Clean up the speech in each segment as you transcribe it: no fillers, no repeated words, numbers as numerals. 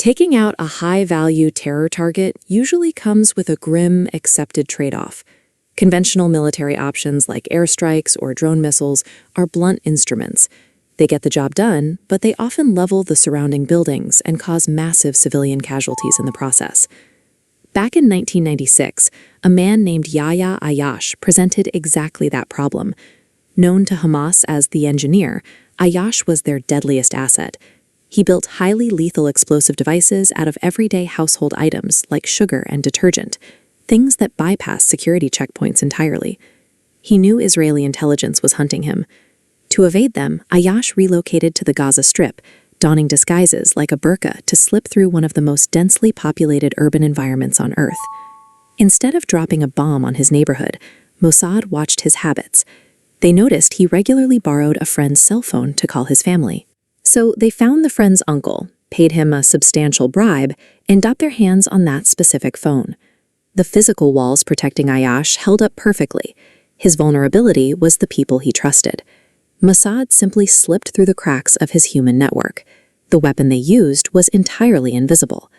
Taking out a high-value terror target usually comes with a grim, accepted trade-off. Conventional military options like airstrikes or drone missiles are blunt instruments. They get the job done, but they often level the surrounding buildings and cause massive civilian casualties in the process. Back in 1996, a man named Yahya Ayyash presented exactly that problem. Known to Hamas as the engineer, Ayyash was their deadliest asset. He built highly lethal explosive devices out of everyday household items like sugar and detergent, things that bypass security checkpoints entirely. He knew Israeli intelligence was hunting him. To evade them, Ayyash relocated to the Gaza Strip, donning disguises like a burqa to slip through one of the most densely populated urban environments on Earth. Instead of dropping a bomb on his neighborhood, Mossad watched his habits. They noticed he regularly borrowed a friend's cell phone to call his family. So they found the friend's uncle, paid him a substantial bribe, and got their hands on that specific phone. The physical walls protecting Ayyash held up perfectly. His vulnerability was the people he trusted. Mossad simply slipped through the cracks of his human network. The weapon they used was entirely invisible.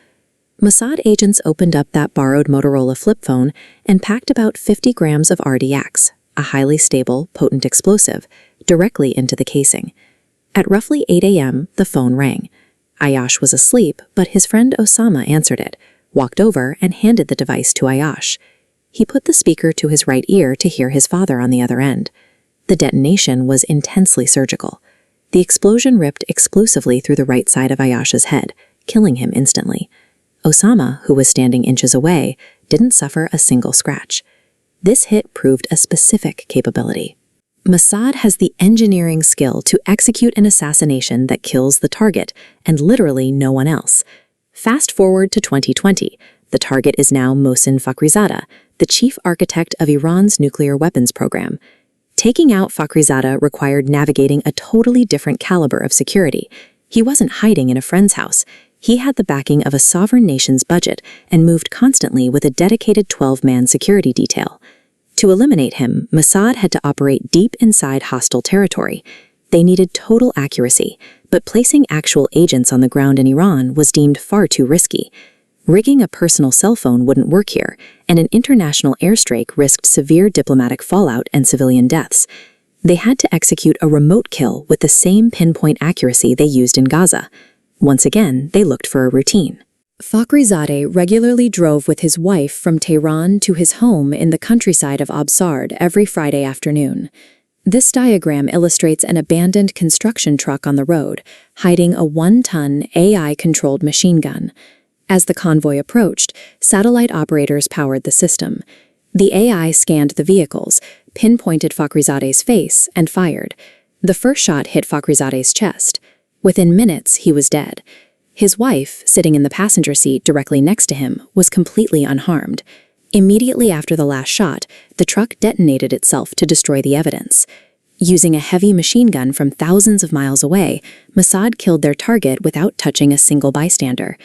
Mossad agents opened up that borrowed Motorola flip phone and packed about 50 grams of RDX, a highly stable, potent explosive, directly into the casing. At roughly 8 a.m., the phone rang. Ayyash was asleep, but his friend Osama answered it, walked over, and handed the device to Ayyash. He put the speaker to his right ear to hear his father on the other end. The detonation was intensely surgical. The explosion ripped exclusively through the right side of Ayyash's head, killing him instantly. Osama, who was standing inches away, didn't suffer a single scratch. This hit proved a specific capability. Mossad has the engineering skill to execute an assassination that kills the target, and literally no one else. Fast forward to 2020. The target is now Mohsen Fakhrizadeh, the chief architect of Iran's nuclear weapons program. Taking out Fakhrizadeh required navigating a totally different caliber of security. He wasn't hiding in a friend's house. He had the backing of a sovereign nation's budget and moved constantly with a dedicated 12-man security detail. To eliminate him, Mossad had to operate deep inside hostile territory. They needed total accuracy, but placing actual agents on the ground in Iran was deemed far too risky. Rigging a personal cell phone wouldn't work here, and an international airstrike risked severe diplomatic fallout and civilian deaths. They had to execute a remote kill with the same pinpoint accuracy they used in Gaza. Once again, they looked for a routine. Fakhrizadeh regularly drove with his wife from Tehran to his home in the countryside of Absard every Friday afternoon. This diagram illustrates an abandoned construction truck on the road, hiding a 1-ton AI-controlled machine gun. As the convoy approached, satellite operators powered the system. The AI scanned the vehicles, pinpointed Fakhrizadeh's face, and fired. The first shot hit Fakhrizadeh's chest. Within minutes, he was dead. His wife, sitting in the passenger seat directly next to him, was completely unharmed. Immediately after the last shot, the truck detonated itself to destroy the evidence. Using a heavy machine gun from thousands of miles away, Mossad killed their target without touching a single bystander.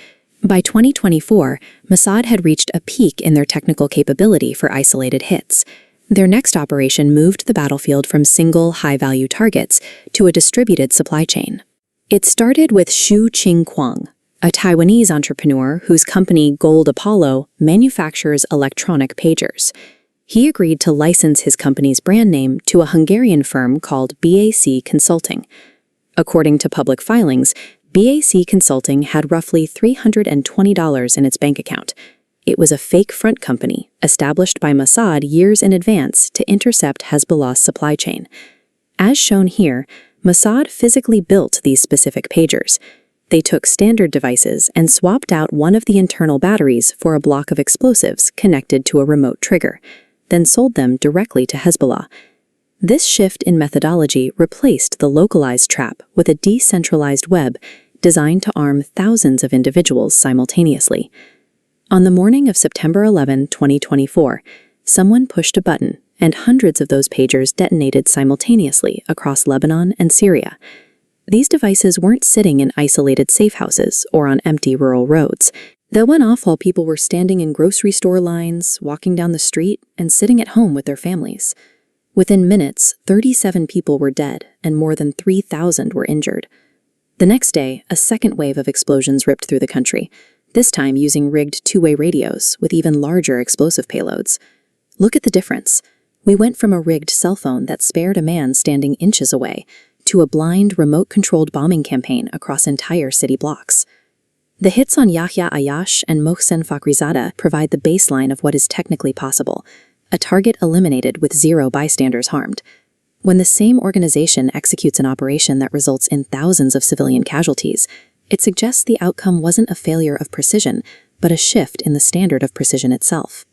By 2024, Mossad had reached a peak in their technical capability for isolated hits. Their next operation moved the battlefield from single, high-value targets to a distributed supply chain. It started with Xu Qingquang, a Taiwanese entrepreneur whose company Gold Apollo manufactures electronic pagers. He agreed to license his company's brand name to a Hungarian firm called BAC Consulting. According to public filings, BAC Consulting had roughly $320 in its bank account. It was a fake front company established by Mossad years in advance to intercept Hezbollah's supply chain. As shown here, Mossad physically built these specific pagers. They took standard devices and swapped out one of the internal batteries for a block of explosives connected to a remote trigger, then sold them directly to Hezbollah. This shift in methodology replaced the localized trap with a decentralized web designed to arm thousands of individuals simultaneously. On the morning of September 11, 2024, someone pushed a button and hundreds of those pagers detonated simultaneously across Lebanon and Syria. These devices weren't sitting in isolated safe houses or on empty rural roads. They went off while people were standing in grocery store lines, walking down the street, and sitting at home with their families. Within minutes, 37 people were dead and more than 3,000 were injured. The next day, a second wave of explosions ripped through the country, this time using rigged two-way radios with even larger explosive payloads. Look at the difference. We went from a rigged cell phone that spared a man standing inches away to a blind, remote-controlled bombing campaign across entire city blocks. The hits on Yahya Ayash and Mohsen Fakhrizadeh provide the baseline of what is technically possible, a target eliminated with zero bystanders harmed. When the same organization executes an operation that results in thousands of civilian casualties, it suggests the outcome wasn't a failure of precision, but a shift in the standard of precision itself.